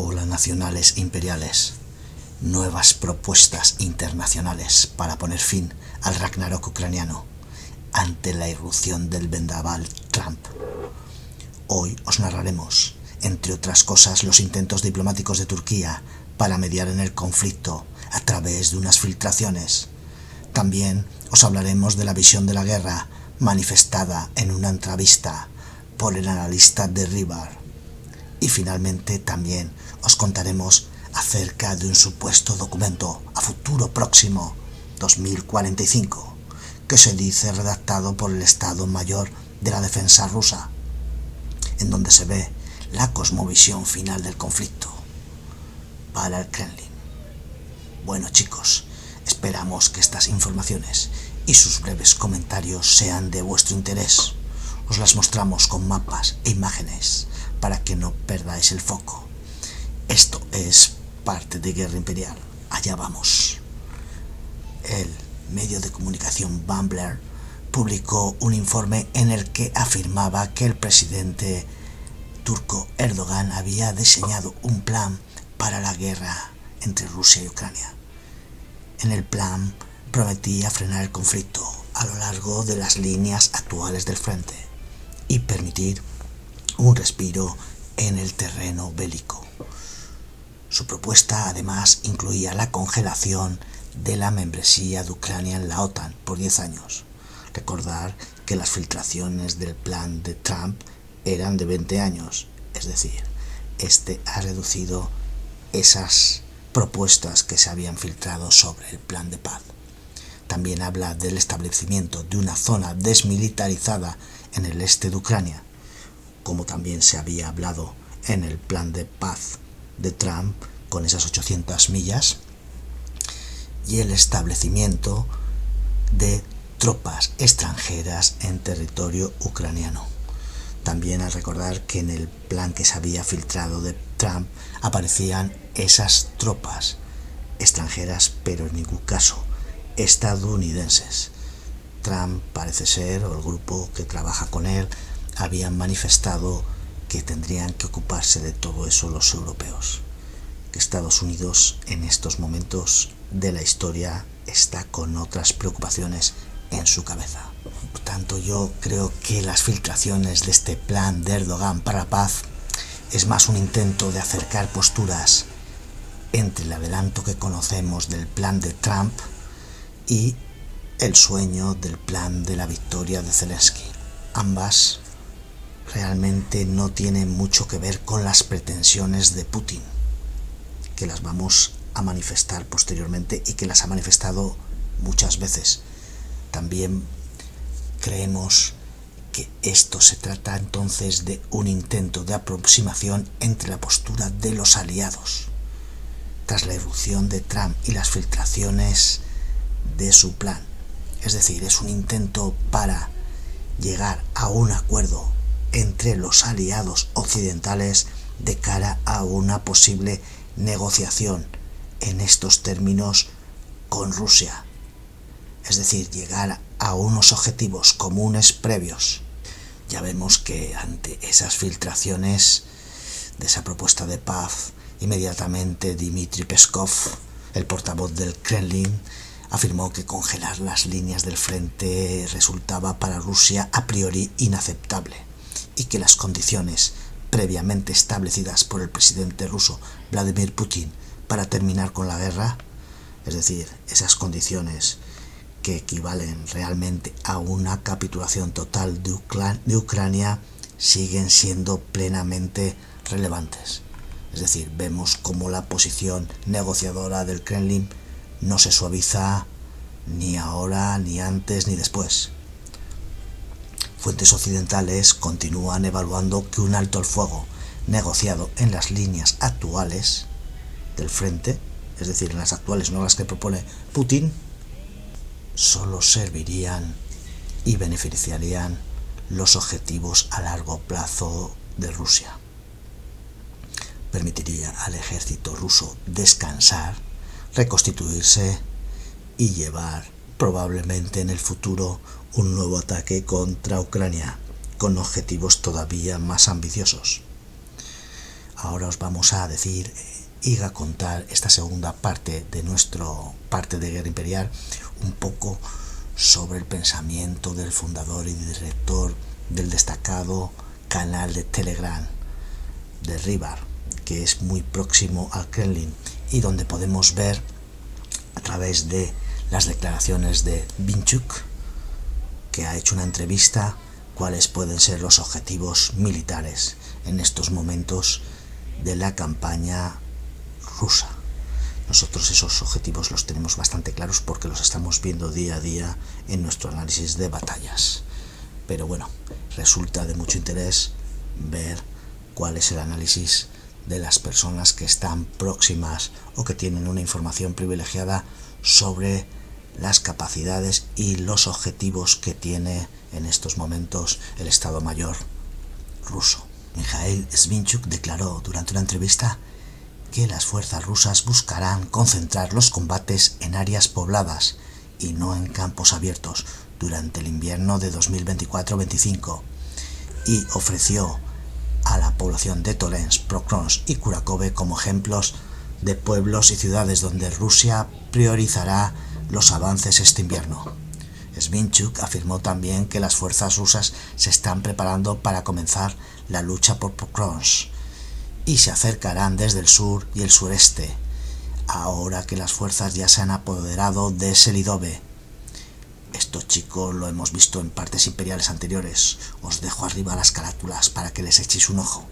Hola nacionales e imperiales. Nuevas propuestas internacionales para poner fin al Ragnarok ucraniano ante la irrupción del vendaval Trump. Hoy os narraremos, entre otras cosas, los intentos diplomáticos de Turquía para mediar en el conflicto a través de unas filtraciones. También os hablaremos de la visión de la guerra manifestada en una entrevista por el analista de Rivar. Y finalmente también os contaremos acerca de un supuesto documento a futuro próximo, 2045, que se dice redactado por el Estado Mayor de la Defensa rusa, en donde se ve la cosmovisión final del conflicto para el Kremlin. Bueno chicos, esperamos que estas informaciones y sus breves comentarios sean de vuestro interés. Os las mostramos con mapas e imágenes para que no perdáis el foco. Esto es parte de Guerra Imperial. Allá vamos. El medio de comunicación Bumbler publicó un informe en el que afirmaba que el presidente turco Erdogan había diseñado un plan para la guerra entre Rusia y Ucrania. En el plan prometía frenar el conflicto a lo largo de las líneas actuales del frente y permitir un respiro en el terreno bélico. Su propuesta además incluía la congelación de la membresía de Ucrania en la OTAN por 10 años. Recordar que las filtraciones del plan de Trump eran de 20 años, es decir, este ha reducido esas propuestas que se habían filtrado sobre el plan de paz. También habla del establecimiento de una zona desmilitarizada en el este de Ucrania, como también se había hablado en el plan de paz de Trump con esas 800 millas, y el establecimiento de tropas extranjeras en territorio ucraniano. También al recordar que en el plan que se había filtrado de Trump aparecían esas tropas extranjeras, pero en ningún caso estadounidenses. Trump parece ser, o el grupo que trabaja con él, habían manifestado que tendrían que ocuparse de todo eso los europeos, que Estados Unidos en estos momentos de la historia está con otras preocupaciones en su cabeza. Por tanto, yo creo que las filtraciones de este plan de Erdogan para la paz es más un intento de acercar posturas entre el adelanto que conocemos del plan de Trump y el sueño del plan de la victoria de Zelensky. Ambas realmente no tienen mucho que ver con las pretensiones de Putin, que las vamos a manifestar posteriormente y que las ha manifestado muchas veces. También creemos que esto se trata entonces de un intento de aproximación entre la postura de los aliados tras la irrupción de Trump y las filtraciones de su plan. Es decir, es un intento para llegar a un acuerdo entre los aliados occidentales de cara a una posible negociación en estos términos con Rusia. Es decir, llegar a unos objetivos comunes previos. Ya vemos que ante esas filtraciones de esa propuesta de paz, inmediatamente Dmitry Peskov, el portavoz del Kremlin, afirmó que congelar las líneas del frente resultaba para Rusia a priori inaceptable y que las condiciones previamente establecidas por el presidente ruso Vladimir Putin para terminar con la guerra, es decir, esas condiciones que equivalen realmente a una capitulación total de Ucrania, siguen siendo plenamente relevantes. Es decir, vemos cómo la posición negociadora del Kremlin no se suaviza ni ahora, ni antes, ni después. Fuentes occidentales continúan evaluando que un alto el fuego negociado en las líneas actuales del frente, es decir, en las actuales, no las que propone Putin, solo servirían y beneficiarían los objetivos a largo plazo de Rusia. Permitiría al ejército ruso descansar, reconstituirse y llevar probablemente en el futuro un nuevo ataque contra Ucrania con objetivos todavía más ambiciosos. ahora os vamos a decir y a contar esta segunda parte de nuestro parte de Guerra Imperial, un poco sobre el pensamiento del fundador y director del destacado canal de Telegram de Rybar, que es muy próximo al Kremlin y donde podemos ver a través de las declaraciones de Vinchuk, que ha hecho una entrevista, cuáles pueden ser los objetivos militares en estos momentos de la campaña rusa. Nosotros esos objetivos los tenemos bastante claros porque los estamos viendo día a día en nuestro análisis de batallas. Pero bueno, resulta de mucho interés ver cuál es el análisis de las personas que están próximas o que tienen una información privilegiada sobre las capacidades y los objetivos que tiene en estos momentos el Estado Mayor ruso. Mikhail Svinchuk declaró durante una entrevista que las fuerzas rusas buscarán concentrar los combates en áreas pobladas y no en campos abiertos durante el invierno de 2024-25 y ofreció a la población de Tolensk, Pokrovsk y Kurakovo como ejemplos de pueblos y ciudades donde Rusia priorizará los avances este invierno. Svinchuk afirmó también que las fuerzas rusas se están preparando para comenzar la lucha por Pokrovsk y se acercarán desde el sur y el sureste, ahora que las fuerzas ya se han apoderado de Selidove. Esto, chicos, lo hemos visto en partes imperiales anteriores. Os dejo arriba las carátulas para que les echéis un ojo.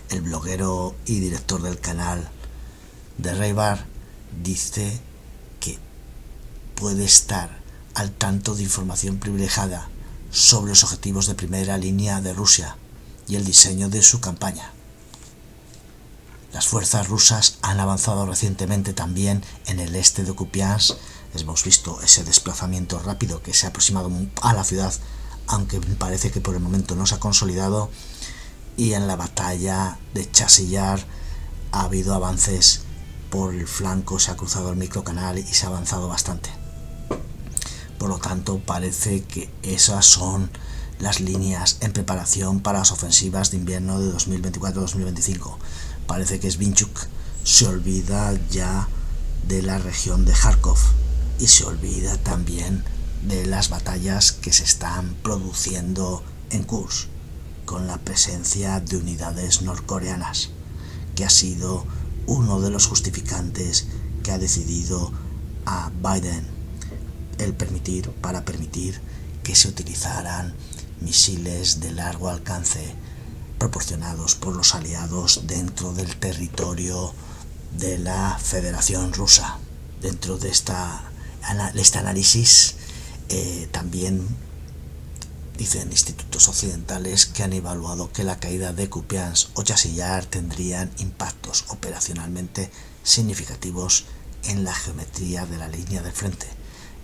El bloguero y director del canal de Rybar dice que puede estar al tanto de información privilegiada sobre los objetivos de primera línea de Rusia y el diseño de su campaña. Las fuerzas rusas han avanzado recientemente también en el este de Kupiansk. Hemos visto ese desplazamiento rápido que se ha aproximado a la ciudad, aunque parece que por el momento no se ha consolidado. Y en la batalla de Chasiar ha habido avances por el flanco, se ha cruzado el microcanal y se ha avanzado bastante. Por lo tanto, parece que esas son las líneas en preparación para las ofensivas de invierno de 2024-2025. Parece que Svinchuk se olvida ya de la región de Kharkov y se olvida también de las batallas que se están produciendo en Kursk con la presencia de unidades norcoreanas, que ha sido uno de los justificantes que ha decidido a Biden el permitir que se utilizaran misiles de largo alcance proporcionados por los aliados dentro del territorio de la Federación Rusa. Dentro de este análisis también dicen institutos occidentales que han evaluado que la caída de Kupiansk o Chasiar tendrían impactos operacionalmente significativos en la geometría de la línea de frente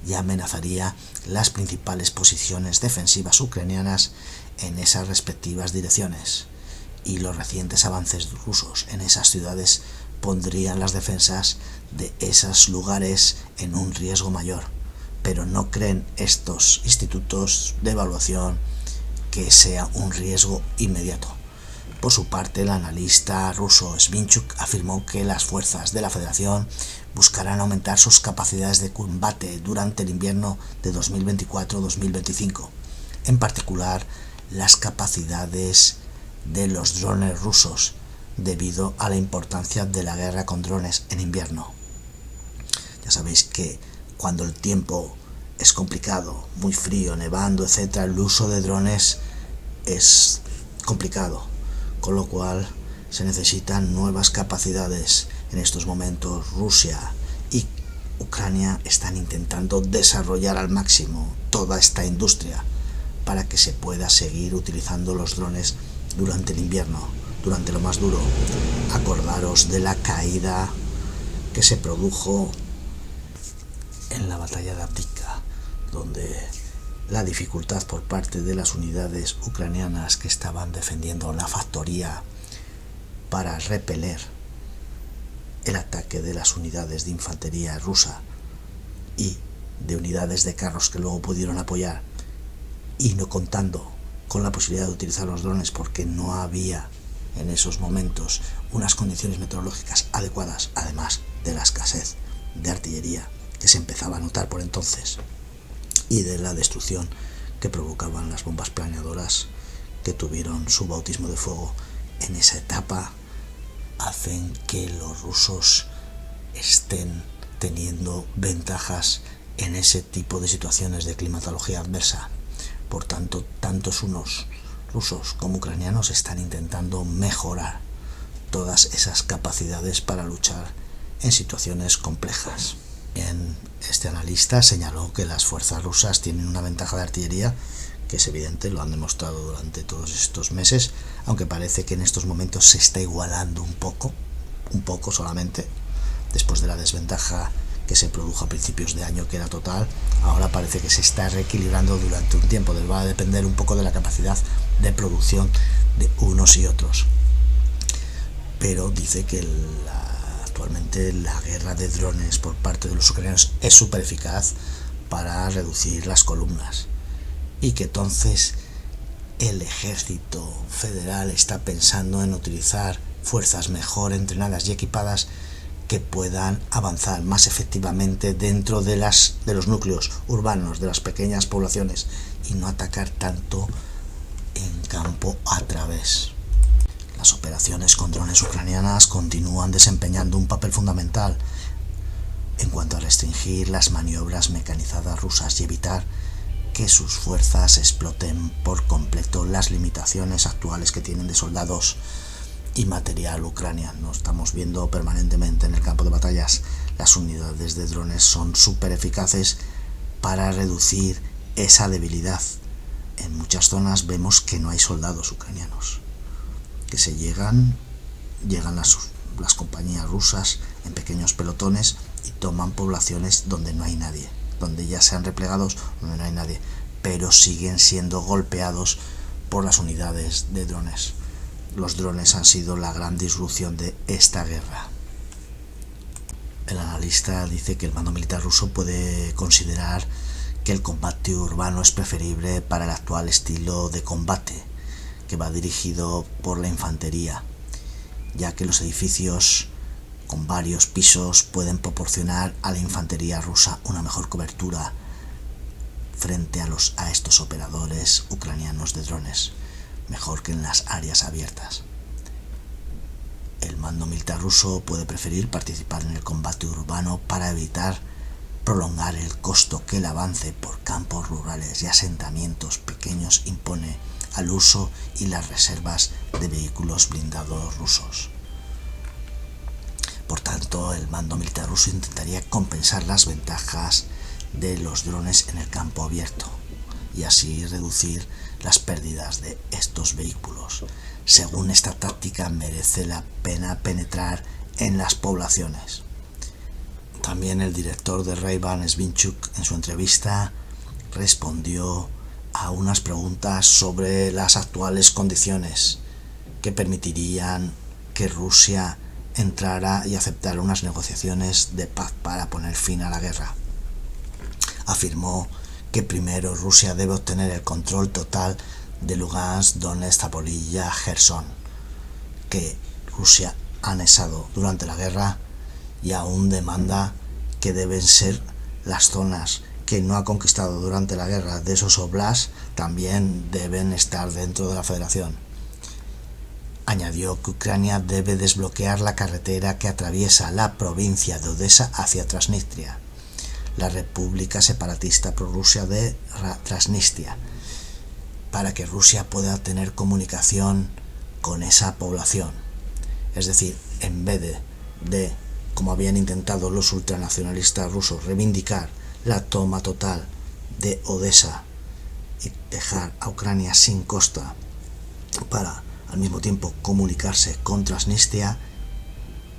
y amenazaría las principales posiciones defensivas ucranianas en esas respectivas direcciones, y los recientes avances rusos en esas ciudades pondrían las defensas de esos lugares en un riesgo mayor, pero no creen estos institutos de evaluación que sea un riesgo inmediato. Por su parte, el analista ruso Svinchuk afirmó que las fuerzas de la Federación buscarán aumentar sus capacidades de combate durante el invierno de 2024-2025, en particular las capacidades de los drones rusos, debido a la importancia de la guerra con drones en invierno. Ya sabéis que cuando el tiempo es complicado, muy frío, nevando, etc., el uso de drones es complicado, con lo cual se necesitan nuevas capacidades. En estos momentos Rusia y Ucrania están intentando desarrollar al máximo toda esta industria para que se pueda seguir utilizando los drones durante el invierno, durante lo más duro. Acordaros de la caída que se produjo en la batalla de Avdiivka, donde la dificultad por parte de las unidades ucranianas que estaban defendiendo la factoría para repeler el ataque de las unidades de infantería rusa y de unidades de carros que luego pudieron apoyar, y no contando con la posibilidad de utilizar los drones porque no había en esos momentos unas condiciones meteorológicas adecuadas, además de la escasez de artillería que se empezaba a notar por entonces y de la destrucción que provocaban las bombas planeadoras que tuvieron su bautismo de fuego en esa etapa, hacen que los rusos estén teniendo ventajas en ese tipo de situaciones de climatología adversa. Por tanto, tantos unos rusos como ucranianos están intentando mejorar todas esas capacidades para luchar en situaciones complejas. Este analista señaló que las fuerzas rusas tienen una ventaja de artillería, que es evidente, lo han demostrado durante todos estos meses, aunque parece que en estos momentos se está igualando un poco solamente, después de la desventaja que se produjo a principios de año, que era total. Ahora parece que se está reequilibrando durante un tiempo, va a depender un poco de la capacidad de producción de unos y otros. Pero dice que actualmente la guerra de drones por parte de los ucranianos es súper eficaz para reducir las columnas, y que entonces el ejército federal está pensando en utilizar fuerzas mejor entrenadas y equipadas que puedan avanzar más efectivamente dentro de los núcleos urbanos, de las pequeñas poblaciones, y no atacar tanto en campo a través. Las operaciones con drones ucranianas continúan desempeñando un papel fundamental en cuanto a restringir las maniobras mecanizadas rusas y evitar que sus fuerzas exploten por completo las limitaciones actuales que tienen de soldados y material ucraniano. Estamos viendo permanentemente en el campo de batallas, las unidades de drones son súper eficaces para reducir esa debilidad. En muchas zonas vemos que no hay soldados ucranianos, que llegan las compañías rusas en pequeños pelotones y toman poblaciones donde no hay nadie, donde ya sean replegados, donde no hay nadie, pero siguen siendo golpeados por las unidades de drones. Los drones han sido la gran disrupción de esta guerra. El analista dice que el mando militar ruso puede considerar que el combate urbano es preferible para el actual estilo de combate, que va dirigido por la infantería, ya que los edificios con varios pisos pueden proporcionar a la infantería rusa una mejor cobertura frente a estos operadores ucranianos de drones, mejor que en las áreas abiertas. El mando militar ruso puede preferir participar en el combate urbano para evitar prolongar el costo que el avance por campos rurales y asentamientos pequeños impone al uso y las reservas de vehículos blindados rusos. Por tanto, el mando militar ruso intentaría compensar las ventajas de los drones en el campo abierto y así reducir las pérdidas de estos vehículos. Según esta táctica, merece la pena penetrar en las poblaciones. También el director de Ray-Ban, Svinchuk, en su entrevista respondió a unas preguntas sobre las actuales condiciones que permitirían que Rusia entrara y aceptara unas negociaciones de paz para poner fin a la guerra. Afirmó que primero Rusia debe obtener el control total de Lugansk, Donetsk, Zaporilla, Gerson, que Rusia ha anexado durante la guerra, y aún demanda que deben ser las zonas que no ha conquistado durante la guerra de esos oblasts, también deben estar dentro de la federación. Añadió que Ucrania debe desbloquear la carretera que atraviesa la provincia de Odessa hacia Transnistria, la república separatista prorrusia de Transnistria, para que Rusia pueda tener comunicación con esa población. Es decir, en vez de como habían intentado los ultranacionalistas rusos, reivindicar la toma total de Odessa y dejar a Ucrania sin costa para al mismo tiempo comunicarse con Transnistria,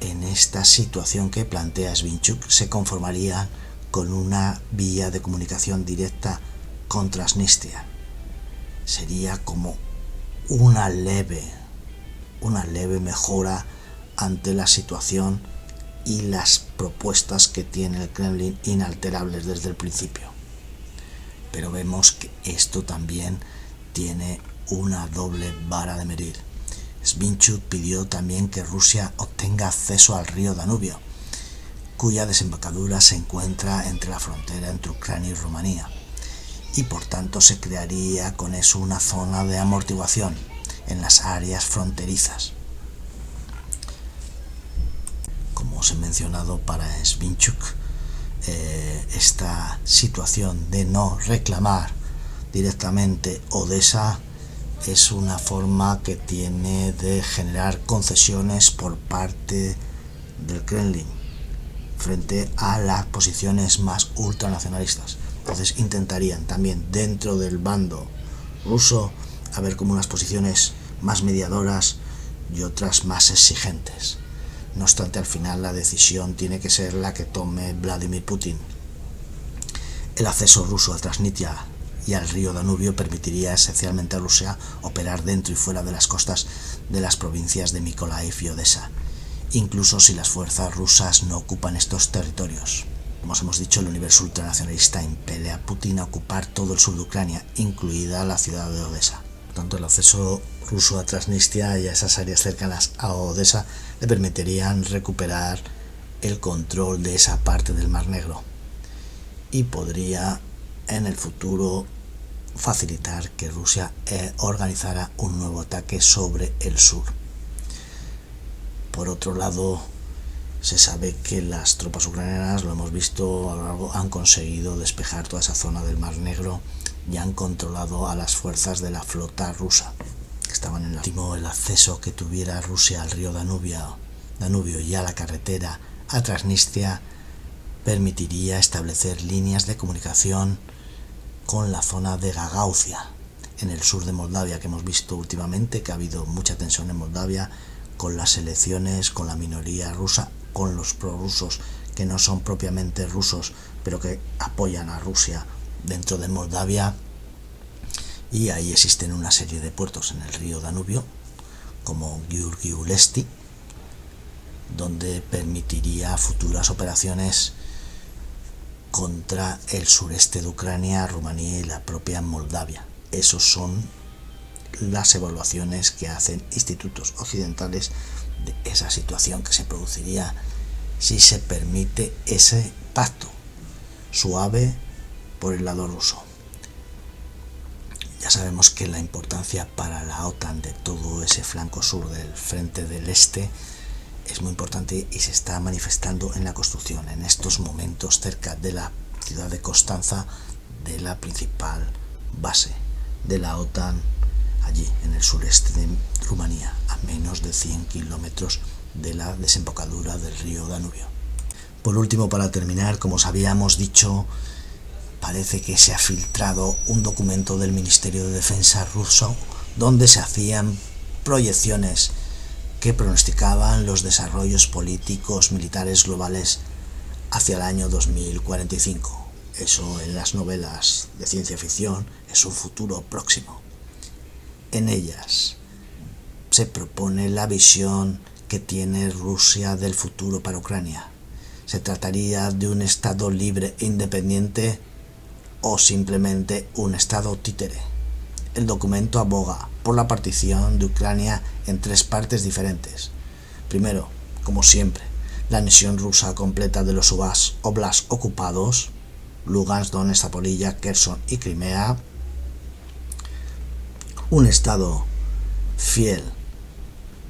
en esta situación que plantea Svinchuk se conformaría con una vía de comunicación directa con Transnistria. Sería como una leve mejora ante la situación y las propuestas que tiene el Kremlin inalterables desde el principio. Pero vemos que esto también tiene una doble vara de medir. Svinchuk pidió también que Rusia obtenga acceso al río Danubio, cuya desembocadura se encuentra entre la frontera entre Ucrania y Rumanía, y por tanto se crearía con eso una zona de amortiguación en las áreas fronterizas. Como os he mencionado, para Svinchuk, esta situación de no reclamar directamente Odesa es una forma que tiene de generar concesiones por parte del Kremlin frente a las posiciones más ultranacionalistas. Entonces intentarían también dentro del bando ruso haber como unas posiciones más mediadoras y otras más exigentes. No obstante, al final la decisión tiene que ser la que tome Vladimir Putin. El acceso ruso a Transnistria y al río Danubio permitiría esencialmente a Rusia operar dentro y fuera de las costas de las provincias de Mykolaiv y Odesa, incluso si las fuerzas rusas no ocupan estos territorios. Como os hemos dicho, el universo ultranacionalista impele a Putin a ocupar todo el sur de Ucrania, incluida la ciudad de Odesa. Por tanto, el acceso ruso a Transnistria y a esas áreas cercanas a Odesa le permitirían recuperar el control de esa parte del Mar Negro y podría en el futuro facilitar que Rusia organizara un nuevo ataque sobre el sur. Por otro lado, se sabe que las tropas ucranianas, lo hemos visto a lo largo, han conseguido despejar toda esa zona del Mar Negro y han controlado a las fuerzas de la flota rusa que estaban en el acceso que tuviera Rusia al río Danubio y a la carretera a Transnistria permitiría establecer líneas de comunicación con la zona de Gagaucia, en el sur de Moldavia, que hemos visto últimamente que ha habido mucha tensión en Moldavia con las elecciones, con la minoría rusa, con los prorrusos que no son propiamente rusos, pero que apoyan a Rusia dentro de Moldavia. Y ahí existen una serie de puertos en el río Danubio, como Giurgiu-Lesti, donde permitiría futuras operaciones contra el sureste de Ucrania, Rumanía y la propia Moldavia. Esos son las evaluaciones que hacen institutos occidentales de esa situación que se produciría si se permite ese pacto suave por el lado ruso. Ya sabemos que la importancia para la OTAN de todo ese flanco sur del frente del este es muy importante y se está manifestando en la construcción en estos momentos cerca de la ciudad de Constanza, de la principal base de la OTAN allí en el sureste de Rumanía, a menos de 100 kilómetros de la desembocadura del río Danubio. Por último, para terminar, como os habíamos dicho, parece que se ha filtrado un documento del Ministerio de Defensa ruso donde se hacían proyecciones que pronosticaban los desarrollos políticos militares globales hacia el año 2045. Eso en las novelas de ciencia ficción es un futuro próximo. En ellas se propone la visión que tiene Rusia del futuro para Ucrania. ¿Se trataría de un Estado libre e independiente o simplemente un Estado títere? El documento aboga por la partición de Ucrania en 3 partes diferentes. Primero, como siempre, la anexión rusa completa de los oblasts ocupados, Lugansk, Donetsk, Zaporilla, Kherson y Crimea. Un Estado fiel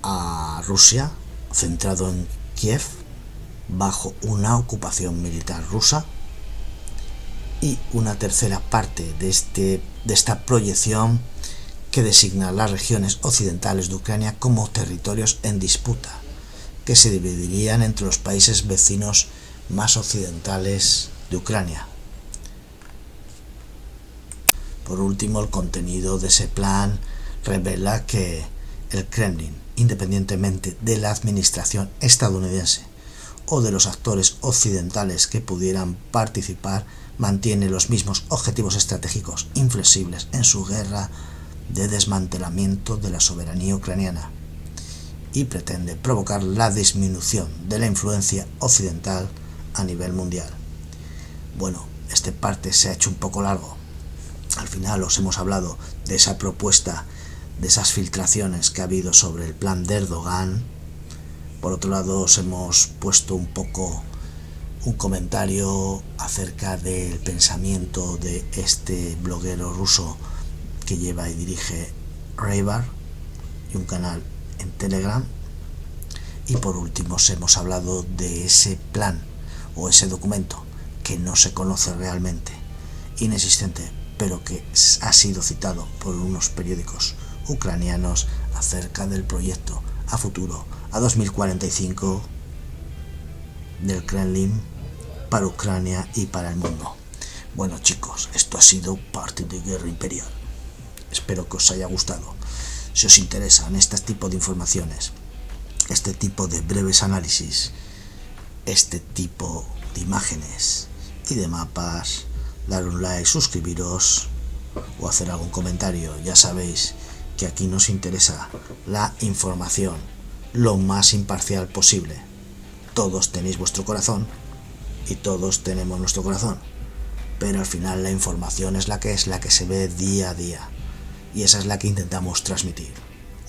a Rusia, centrado en Kiev, bajo una ocupación militar rusa. Y una tercera parte de esta proyección que designa las regiones occidentales de Ucrania como territorios en disputa, que se dividirían entre los países vecinos más occidentales de Ucrania. Por último, el contenido de ese plan revela que el Kremlin, independientemente de la administración estadounidense o de los actores occidentales que pudieran participar, mantiene los mismos objetivos estratégicos inflexibles en su guerra de desmantelamiento de la soberanía ucraniana y pretende provocar la disminución de la influencia occidental a nivel mundial. Bueno, este parte se ha hecho un poco largo. Al final os hemos hablado de esa propuesta de esas filtraciones que ha habido sobre el plan de Erdogan. Por otro lado, os hemos puesto un poco un comentario acerca del pensamiento de este bloguero ruso que lleva y dirige Raybar y un canal en Telegram. Y por último os hemos hablado de ese plan o ese documento que no se conoce realmente, inexistente, pero que ha sido citado por unos periódicos ucranianos acerca del proyecto a futuro, a 2045, del Kremlin para Ucrania y para el mundo. Bueno chicos, esto ha sido parte de Guerra Imperial. Espero que os haya gustado. Si os interesan este tipo de informaciones, este tipo de breves análisis, este tipo de imágenes y de mapas, dar un like, suscribiros o hacer algún comentario. Ya sabéis que aquí nos interesa la información lo más imparcial posible. Todos tenéis vuestro corazón y todos tenemos nuestro corazón, pero al final la información es la que se ve día a día, y esa es la que intentamos transmitir.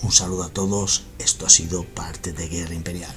Un saludo a todos, esto ha sido parte de Guerra Imperial.